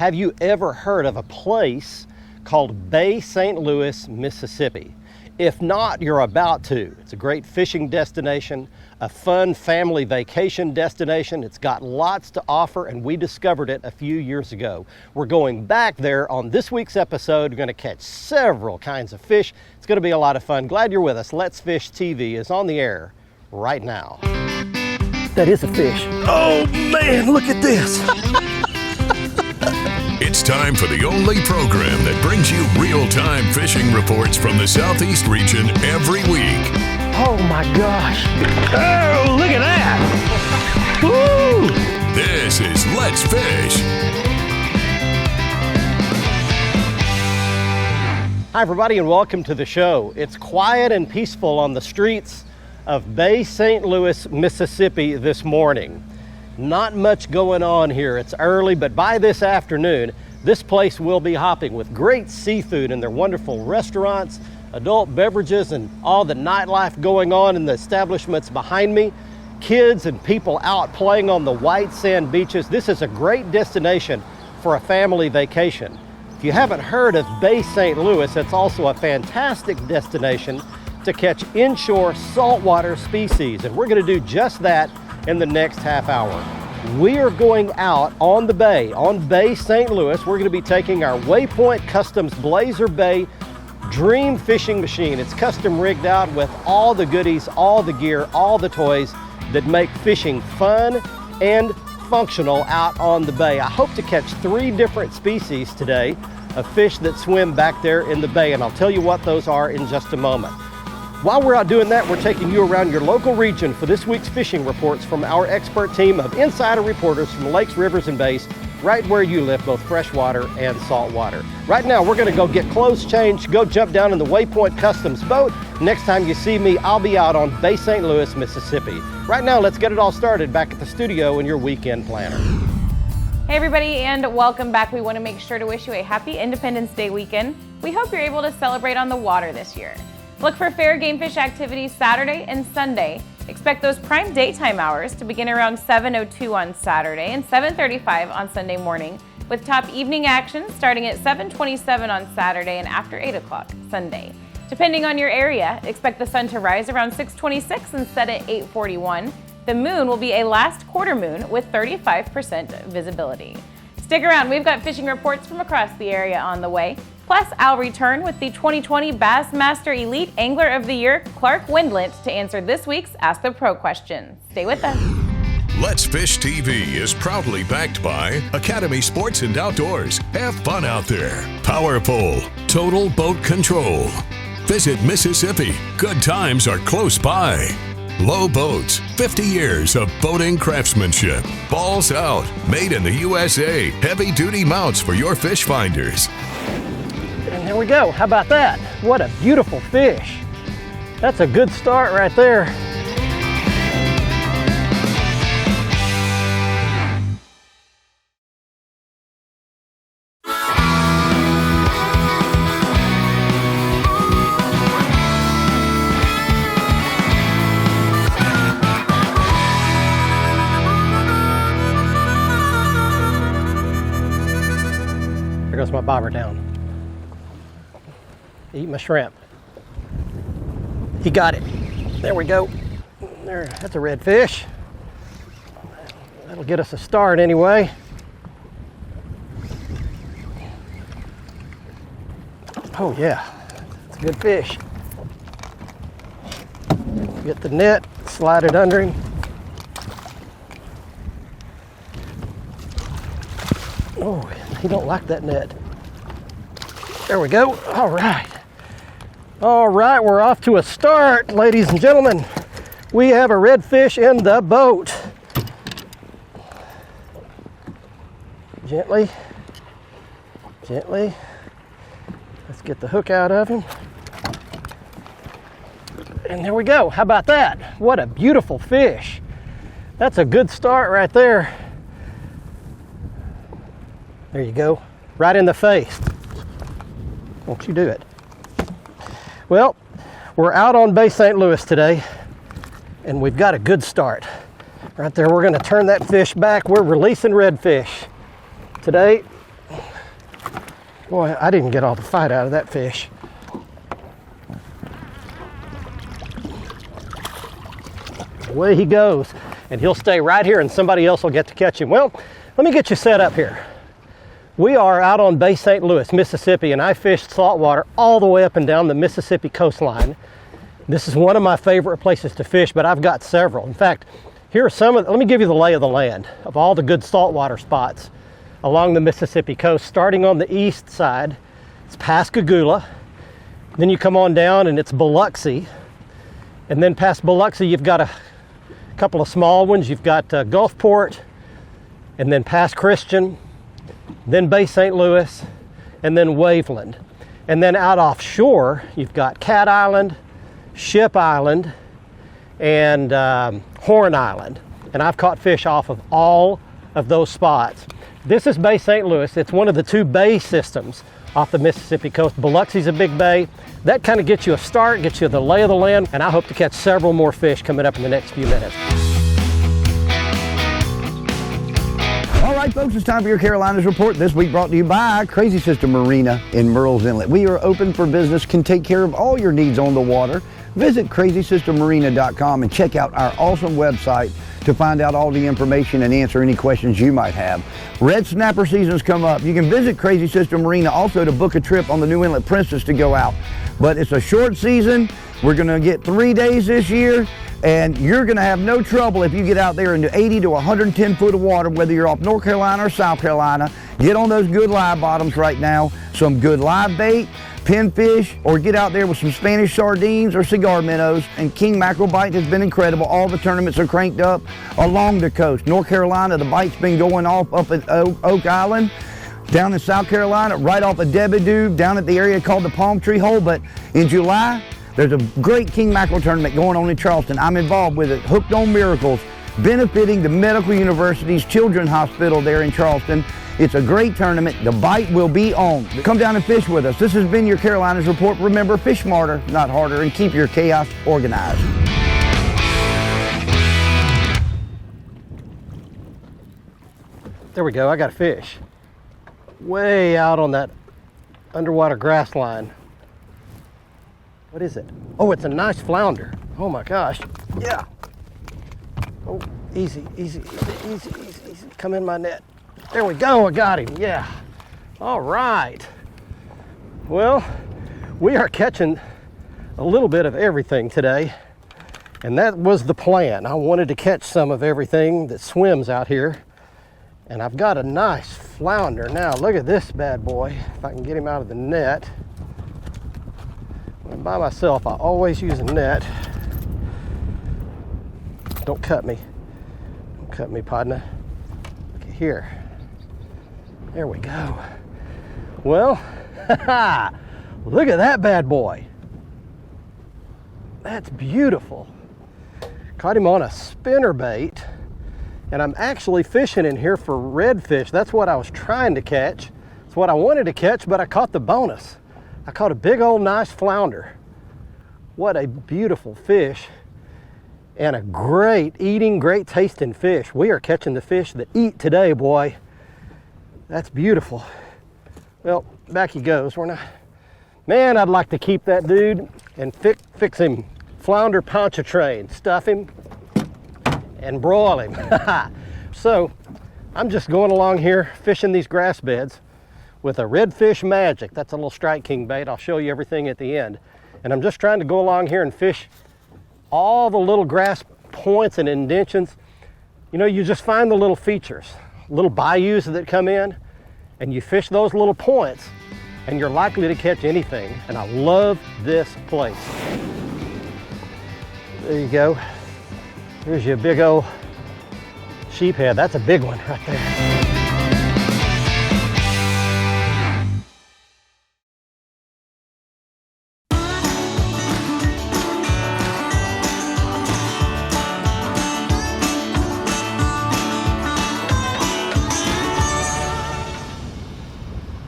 Have you ever heard of a place called Bay St. Louis, Mississippi? If not, you're about to. It's a great fishing destination, a fun family vacation destination. It's got lots to offer, and we discovered it a few years ago. We're going back there on this week's episode. We're going to catch several kinds of fish. It's going to be a lot of fun. Glad you're with us. Let's Fish TV is on the air right now. That is a fish. Oh man, look at this. It's time for the only program that brings you real-time fishing reports from the Southeast region every week. Oh my gosh. Oh, look at that. Woo! This is Let's Fish. Hi everybody and welcome to the show. It's quiet and peaceful on the streets of Bay St. Louis, Mississippi this morning. Not much going on here. It's early, but by this afternoon, this place will be hopping with great seafood and their wonderful restaurants, adult beverages, and all the nightlife going on in the establishments behind me. Kids and people out playing on the white sand beaches. This is a great destination for a family vacation. If you haven't heard of Bay St. Louis, it's also a fantastic destination to catch inshore saltwater species, and we're going to do just that in the next half hour. We are going out on the bay, on Bay St. Louis. We're going to be taking our Waypoint Customs Blazer Bay Dream Fishing Machine. It's custom rigged out with all the goodies, all the gear, all the toys that make fishing fun and functional out on the bay. I hope to catch 3 different species today of fish that swim back there in the bay, and I'll tell you what those are in just a moment. While we're out doing that, we're taking you around your local region for this week's fishing reports from our expert team of insider reporters from lakes, rivers, and bays, right where you live, both freshwater and saltwater. Right now, we're gonna go get clothes changed, go jump down in the Waypoint Customs boat. Next time you see me, I'll be out on Bay St. Louis, Mississippi. Right now, let's get it all started back at the studio in your weekend planner. Hey everybody, and welcome back. We want to make sure to wish you a happy Independence Day weekend. We hope you're able to celebrate on the water this year. Look for fair game fish activities Saturday and Sunday. Expect those prime daytime hours to begin around 7:02 on Saturday and 7:35 on Sunday morning, with top evening action starting at 7:27 on Saturday and after 8 o'clock Sunday. Depending on your area, expect the sun to rise around 6:26 and set at 8:41. The moon will be a last quarter moon with 35% visibility. Stick around, we've got fishing reports from across the area on the way. Plus, I'll return with the 2020 Bassmaster Elite Angler of the Year, Clark Wendlandt, to answer this week's Ask the Pro question. Stay with us. Let's Fish TV is proudly backed by Academy Sports and Outdoors. Have fun out there. Power Pole, Total Boat Control. Visit Mississippi. Good times are close by. Low Boats, 50 years of boating craftsmanship. Balls Out, made in the USA. Heavy-duty mounts for your fish finders. And there we go. How about that? What a beautiful fish. That's a good start right there. There goes my bobber down. Eat my shrimp. He got it. There we go. There, that's a redfish. That'll get us a start anyway. Oh yeah, it's a good fish. Get the net, slide it under him. Oh, he don't like that net. There we go. All right. All right, we're off to a start, ladies and gentlemen. We have a redfish in the boat. Gently, gently. Let's get the hook out of him. And there we go. How about that? What a beautiful fish. That's a good start right there. There you go. Right in the face. Won't you do it? Well, we're out on Bay St. Louis today, and we've got a good start. Right there, we're going to turn that fish back. We're releasing redfish today. Boy, I didn't get all the fight out of that fish. Away he goes, and he'll stay right here and somebody else will get to catch him. Well, let me get you set up here. We are out on Bay St. Louis, Mississippi, and I fished saltwater all the way up and down the Mississippi coastline. This is one of my favorite places to fish, but I've got several. In fact, here are some of, let me give you the lay of the land of all the good saltwater spots along the Mississippi coast. Starting on the east side, it's Pascagoula. Then you come on down and it's Biloxi. And then past Biloxi, you've got a couple of small ones. You've got Gulfport, and then past Christian, then Bay St. Louis, and then Waveland. And then out offshore, you've got Cat Island, Ship Island, and Horn Island. And I've caught fish off of all of those spots. This is Bay St. Louis. It's one of the two bay systems off the Mississippi coast. Biloxi's a big bay. That kind of gets you a start, gets you the lay of the land, and I hope to catch several more fish coming up in the next few minutes. All right, folks, it's time for your Carolinas Report. This week brought to you by Crazy Sister Marina in Murrells Inlet. We are open for business, can take care of all your needs on the water. Visit crazysistermarina.com and check out our awesome website to find out all the information and answer any questions you might have. Red snapper season's come up. You can visit Crazy Sister Marina also to book a trip on the New Inlet Princess to go out. But it's a short season. We're gonna get 3 days this year, and you're gonna have no trouble if you get out there into 80 to 110 foot of water, whether you're off North Carolina or South Carolina. Get on those good live bottoms right now, some good live bait, pinfish, or get out there with some Spanish sardines or cigar minnows. And king mackerel bite has been incredible. All the tournaments are cranked up along the coast. North Carolina, the bite's been going off up at Oak Island. Down in South Carolina, right off of Debidoo, down at the area called the Palm Tree Hole. But in July, there's a great king mackerel tournament going on in Charleston. I'm involved with it, Hooked on Miracles, benefiting the Medical University's Children's Hospital there in Charleston. It's a great tournament. The bite will be on. Come down and fish with us. This has been your Carolinas Report. Remember, fish smarter, not harder, and keep your chaos organized. There we go, I got a fish. Way out on that underwater grass line. What is it? Oh, it's a nice flounder. Oh my gosh. Yeah. Oh, easy, easy, easy, easy, easy, easy. Come in my net. There we go, I got him, yeah. All right. Well, we are catching a little bit of everything today, and that was the plan. I wanted to catch some of everything that swims out here, and I've got a nice flounder. Now, look at this bad boy, if I can get him out of the net. When I'm by myself, I always use a net. Don't cut me. Don't cut me, partner. Okay, here. There we go. Well, look at that bad boy. That's beautiful. Caught him on a spinner bait, and I'm actually fishing in here for redfish. That's what I was trying to catch. It's what I wanted to catch, but I caught the bonus. I caught a big old nice flounder. What a beautiful fish, and a great eating, great tasting fish. We are catching the fish that eat today, boy. That's beautiful. Well, back he goes. We're not, man, I'd like to keep that dude and fix him flounder pontchartrain, stuff him and broil him. So I'm just going along here fishing these grass beds with a Redfish Magic. That's a little Strike King bait. I'll show you everything at the end. And I'm just trying to go along here and fish all the little grass points and indentions. You know, you just find the little features, little bayous that come in, and you fish those little points, and you're likely to catch anything. And I love this place. There you go. Here's your big old sheephead. That's a big one right there.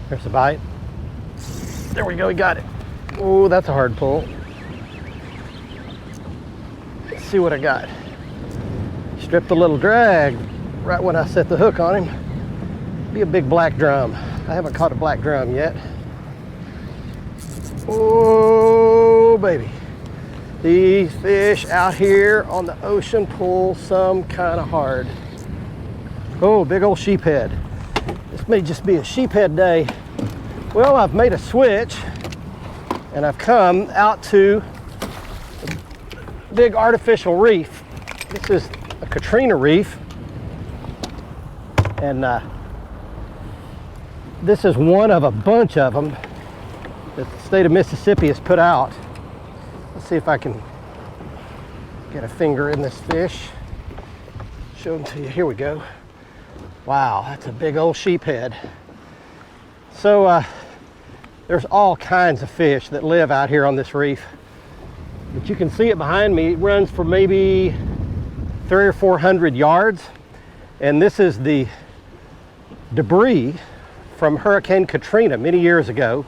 There's a bite. There we go, we got it. Oh, that's a hard pull. Let's see what I got. Stripped a little drag right when I set the hook on him. Be a big black drum. I haven't caught a black drum yet. Oh, baby. These fish out here on the ocean pull some kind of hard. Oh, big old sheephead. This may just be a sheephead day. Well, I've made a switch and I've come out to a big artificial reef. This is a Katrina reef. And this is one of a bunch of them that the state of Mississippi has put out. Let's see if I can get a finger in this fish. Show them to you. Here we go. Wow, that's a big old sheephead. So there's all kinds of fish that live out here on this reef. But you can see it behind me. It runs for maybe 300 or 400 yards. And this is the debris from Hurricane Katrina many years ago.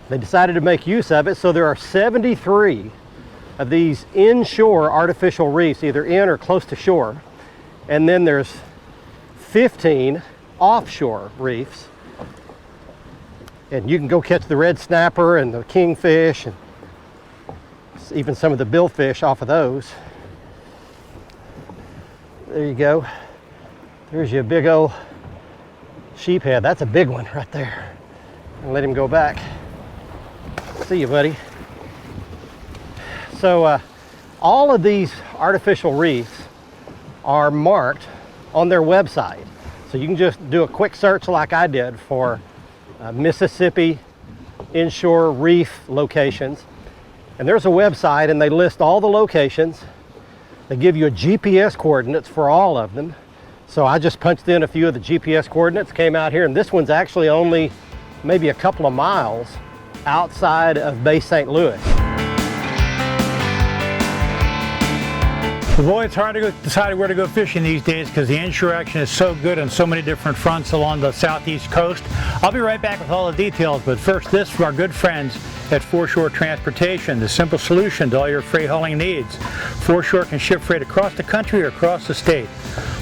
They decided to make use of it, so there are 73 of these inshore artificial reefs, either in or close to shore. And then there's 15 offshore reefs. And you can go catch the red snapper and the kingfish and even some of the billfish off of those. There you go. There's your big old sheephead. That's a big one right there. And let him go back. See you, buddy. So all of these artificial reefs are marked on their website. So you can just do a quick search like I did for Mississippi inshore reef locations. And there's a website and they list all the locations. They give you a GPS coordinates for all of them. So I just punched in a few of the GPS coordinates, came out here, and this one's actually only maybe a couple of miles outside of Bay St. Louis. Boy, it's hard to decide where to go fishing these days because the inshore action is so good on so many different fronts along the southeast coast. I'll be right back with all the details, but first this from our good friends at Foreshore Transportation, the simple solution to all your freight hauling needs. Foreshore can ship freight across the country or across the state.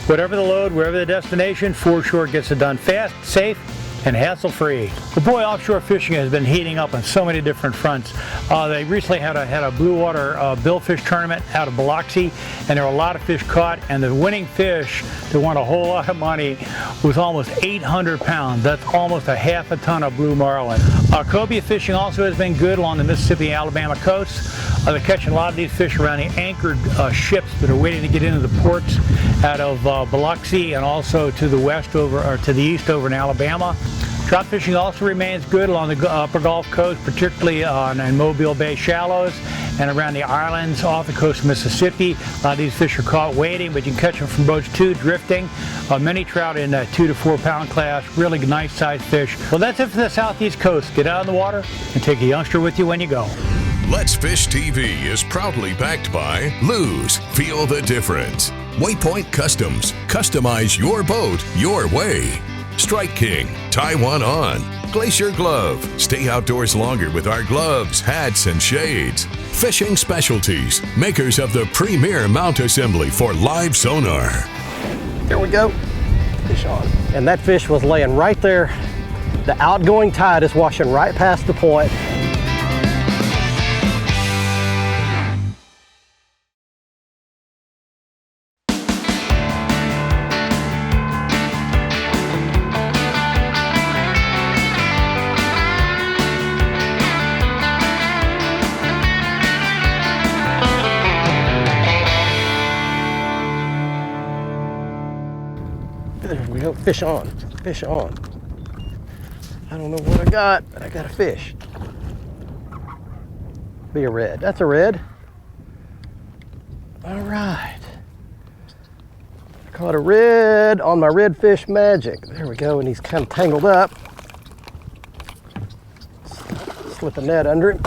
Whatever the load, wherever the destination, Foreshore gets it done fast, safe, and hassle-free. The boy, offshore fishing has been heating up on so many different fronts. They recently had a blue water billfish tournament out of Biloxi, and there were a lot of fish caught, and the winning fish that won a whole lot of money was almost 800 pounds. That's almost a half a ton of blue marlin. Cobia fishing also has been good along the Mississippi-Alabama coast. They're catching a lot of these fish around the anchored ships that are waiting to get into the ports out of Biloxi and also to the west over or to the east over in Alabama. Trout fishing also remains good along the upper Gulf Coast, particularly in Mobile Bay shallows and around the islands off the coast of Mississippi. A lot of these fish are caught waiting, but you can catch them from boats too, drifting. Many trout in 2 to 4 pound class, really nice sized fish. Well, that's it for the southeast coast. Get out on the water and take a youngster with you when you go. Let's Fish TV is proudly backed by Lose. Feel the difference. Waypoint Customs. Customize your boat your way. Strike King. Tie one on. Glacier Glove. Stay outdoors longer with our gloves, hats, and shades. Fishing Specialties. Makers of the premier mount assembly for live sonar. There we go. Fish on. And that fish was laying right there. The outgoing tide is washing right past the point. There we go, fish on, fish on. I don't know what I got, but I got a fish. Be a red, that's a red. All right. Caught a red on my Redfish magic. There we go, and he's kind of tangled up. Slip a net under him.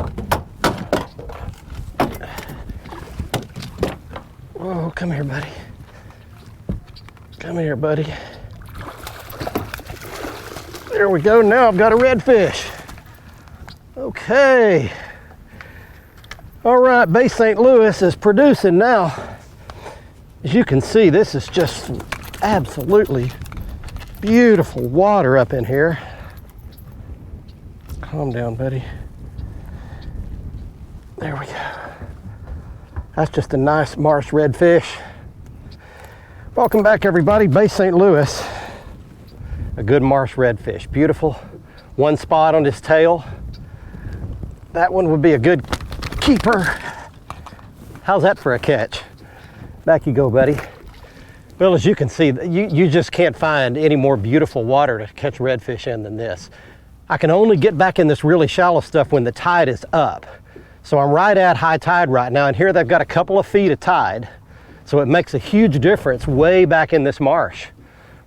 Whoa, come here, buddy. Come here, buddy. There we go, now I've got a redfish. Okay. All right, Bay St. Louis is producing now. As you can see, this is just absolutely beautiful water up in here. Calm down, buddy. There we go. That's just a nice marsh redfish. Welcome back, everybody. Bay St. Louis. A good marsh redfish. Beautiful. One spot on his tail. That one would be a good keeper. How's that for a catch? Back you go, buddy. Well, as you can see, you just can't find any more beautiful water to catch redfish in than this. I can only get back in this really shallow stuff when the tide is up. So I'm right at high tide right now, and here they've got a couple of feet of tide. So it makes a huge difference way back in this marsh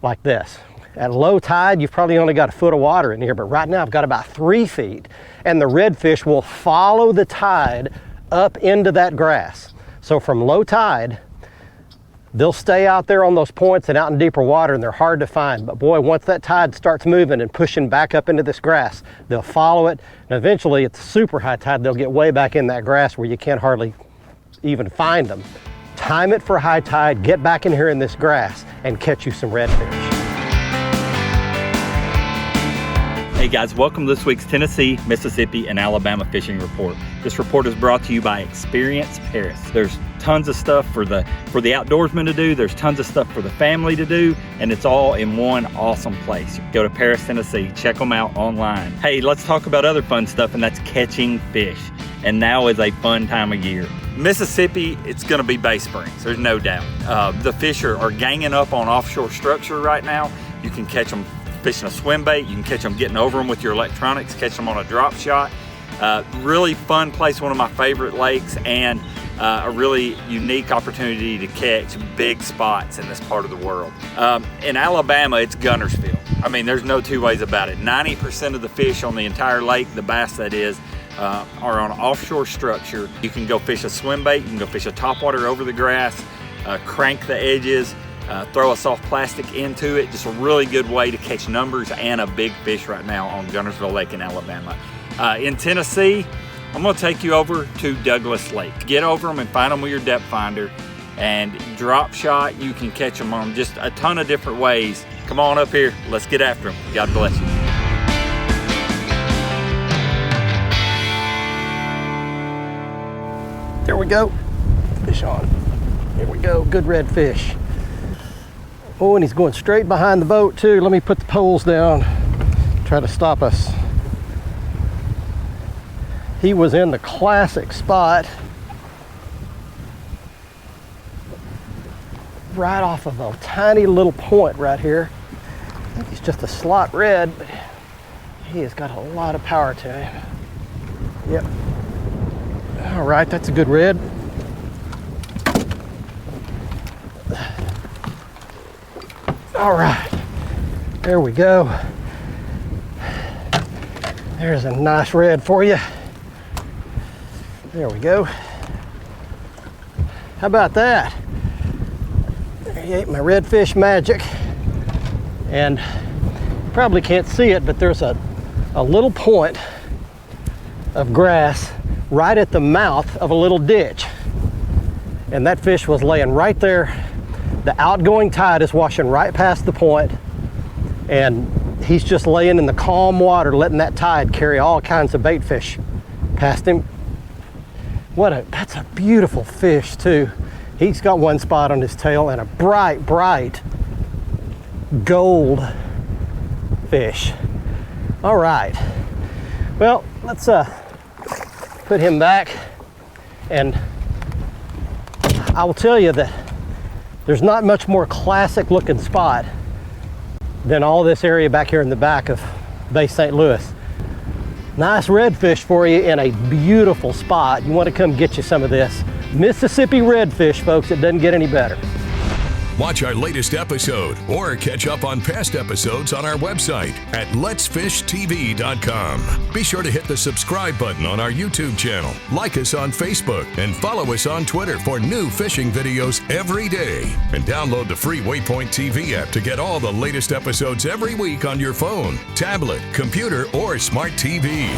like this. At low tide, you've probably only got a foot of water in here, but right now I've got about 3 feet, and the redfish will follow the tide up into that grass. So from low tide, they'll stay out there on those points and out in deeper water, and they're hard to find. But boy, once that tide starts moving and pushing back up into this grass, they'll follow it. And eventually, at the super high tide, they'll get way back in that grass where you can't hardly even find them. Time it for high tide, get back in here in this grass, and catch you some redfish. Hey guys, welcome to this week's Tennessee, Mississippi, and Alabama Fishing Report. This report is brought to you by Experience Paris. There's tons of stuff for the outdoorsmen to do, there's tons of stuff for the family to do, and it's all in one awesome place. Go to Paris, Tennessee, check them out online. Hey, let's talk about other fun stuff, and that's catching fish. And now is a fun time of year. Mississippi, it's gonna be Bay Springs, there's no doubt. The fish are ganging up on offshore structure right now. You can catch them fishing a swim bait, you can catch them getting over them with your electronics, catch them on a drop shot. Really fun place, one of my favorite lakes, and a really unique opportunity to catch big spots in this part of the world. In Alabama, it's Guntersville. I mean, there's no two ways about it. 90% of the fish on the entire lake, the bass that is, are on offshore structure. You can go fish a swim bait, you can go fish a topwater over the grass, crank the edges, throw a soft plastic into it. Just a really good way to catch numbers and a big fish right now on Guntersville Lake in Alabama. In Tennessee, I'm gonna take you over to Douglas Lake. Get over them and find them with your depth finder, and drop shot, you can catch them on just a ton of different ways. Come on up here, let's get after them. God bless you. There we go. Fish on. Here we go. Good redfish. Oh, and he's going straight behind the boat too. Let me put the poles down. Try to stop us. He was in the classic spot. Right off of a tiny little point right here. I think he's just a slot red, but he has got a lot of power to him. Yep. All right, that's a good red. All right, there we go. There's a nice red for you. There we go. How about that? There you ate my redfish magic. And you probably can't see it, but there's a little point of grass right at the mouth of a little ditch. And that fish was laying right there. The outgoing tide is washing right past the point, and he's just laying in the calm water, letting that tide carry all kinds of bait fish past him. That's a beautiful fish too. He's got one spot on his tail and a bright, bright gold fish. All right, well, let's put him back, and I will tell you that there's not much more classic looking spot than all this area back here in the back of Bay St. Louis. Nice redfish for you in a beautiful spot. You want to come get you some of this Mississippi redfish, folks. It doesn't get any better. Watch our latest episode or catch up on past episodes on our website at letsfishtv.com. Be sure to hit the subscribe button on our YouTube channel, like us on Facebook, and follow us on Twitter for new fishing videos every day. And download the free Waypoint TV app to get all the latest episodes every week on your phone, tablet, computer, or smart TV.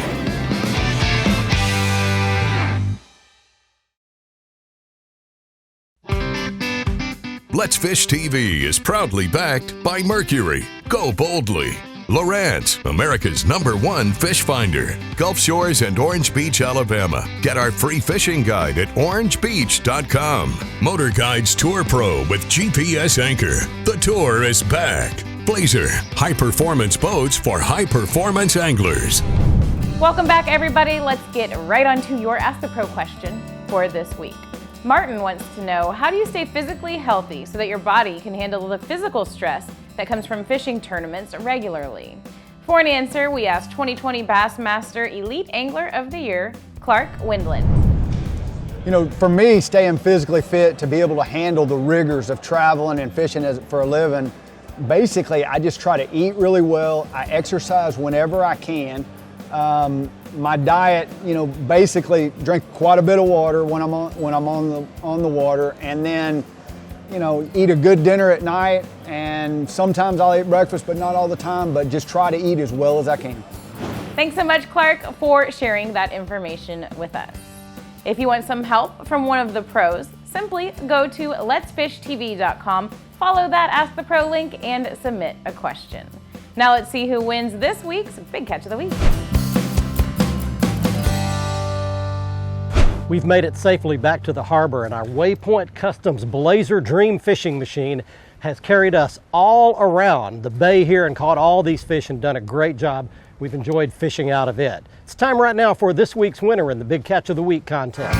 Let's Fish TV is proudly backed by Mercury. Go boldly. Lowrance, America's #1 fish finder. Gulf Shores and Orange Beach, Alabama. Get our free fishing guide at orangebeach.com. Motor Guides Tour Pro with GPS Anchor. The tour is back. Blazer, high-performance boats for high-performance anglers. Welcome back, everybody. Let's get right on to your Ask the Pro question for this week. Martin wants to know, how do you stay physically healthy so that your body can handle the physical stress that comes from fishing tournaments regularly? For an answer, we asked 2020 Bassmaster Elite Angler of the Year, Clark Windland. You know, for me, staying physically fit to be able to handle the rigors of traveling and fishing for a living, basically I just try to eat really well. I exercise whenever I can. My diet, you know, basically drink quite a bit of water when I'm on the water, and then, you know, eat a good dinner at night, and sometimes I'll eat breakfast, but not all the time, but just try to eat as well as I can. Thanks so much, Clark, for sharing that information with us. If you want some help from one of the pros, simply go to letsfishtv.com, follow that Ask the Pro link, and submit a question. Now let's see who wins this week's Big Catch of the Week. We've made it safely back to the harbor, and our Waypoint Customs Blazer Dream fishing machine has carried us all around the bay here and caught all these fish and done a great job. We've enjoyed fishing out of it. It's time right now for this week's winner in the Big Catch of the Week contest.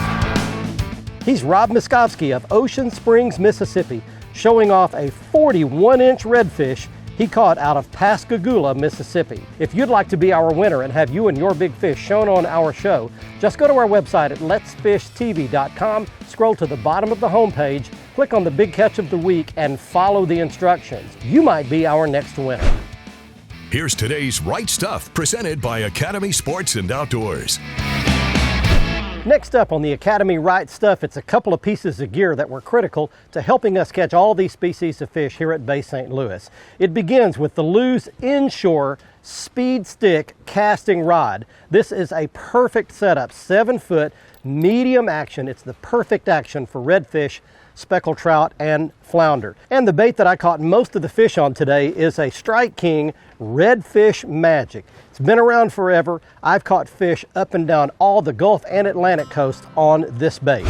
He's Rob Miskovsky of Ocean Springs, Mississippi, showing off a 41-inch redfish he caught out of Pascagoula, Mississippi. If you'd like to be our winner and have you and your big fish shown on our show, just go to our website at letsfishtv.com, scroll to the bottom of the homepage, click on the Big Catch of the Week, and follow the instructions. You might be our next winner. Here's today's Right Stuff, presented by Academy Sports and Outdoors. Next up on the Academy Right Stuff, it's a couple of pieces of gear that were critical to helping us catch all these species of fish here at Bay St. Louis. It begins with the Lew's Inshore Speed Stick casting rod. This is a perfect setup, 7-foot, medium action. It's the perfect action for redfish, speckled trout, and flounder. And the bait that I caught most of the fish on today is a Strike King Redfish Magic. It's been around forever. I've caught fish up and down all the Gulf and Atlantic coast on this bait.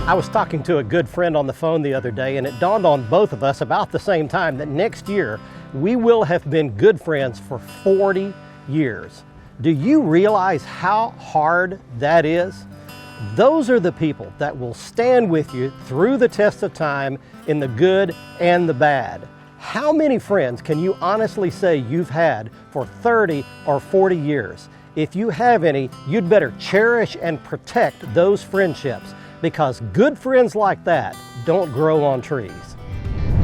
I was talking to a good friend on the phone the other day, and it dawned on both of us about the same time that next year we will have been good friends for 40 years. Do you realize how hard that is? Those are the people that will stand with you through the test of time in the good and the bad. How many friends can you honestly say you've had for 30 or 40 years? If you have any, you'd better cherish and protect those friendships, because good friends like that don't grow on trees.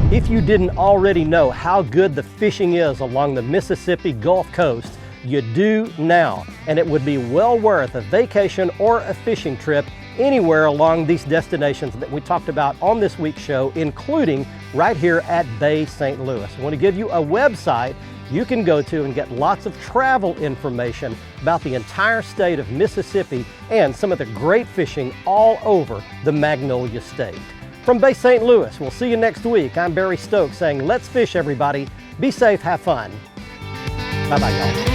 If you didn't already know how good the fishing is along the Mississippi Gulf Coast, you do now, and it would be well worth a vacation or a fishing trip anywhere along these destinations that we talked about on this week's show, including right here at Bay St. Louis. I want to give you a website you can go to and get lots of travel information about the entire state of Mississippi and some of the great fishing all over the Magnolia State. From Bay St. Louis, we'll see you next week. I'm Barry Stokes saying, let's fish, everybody. Be safe, have fun. Bye-bye, y'all.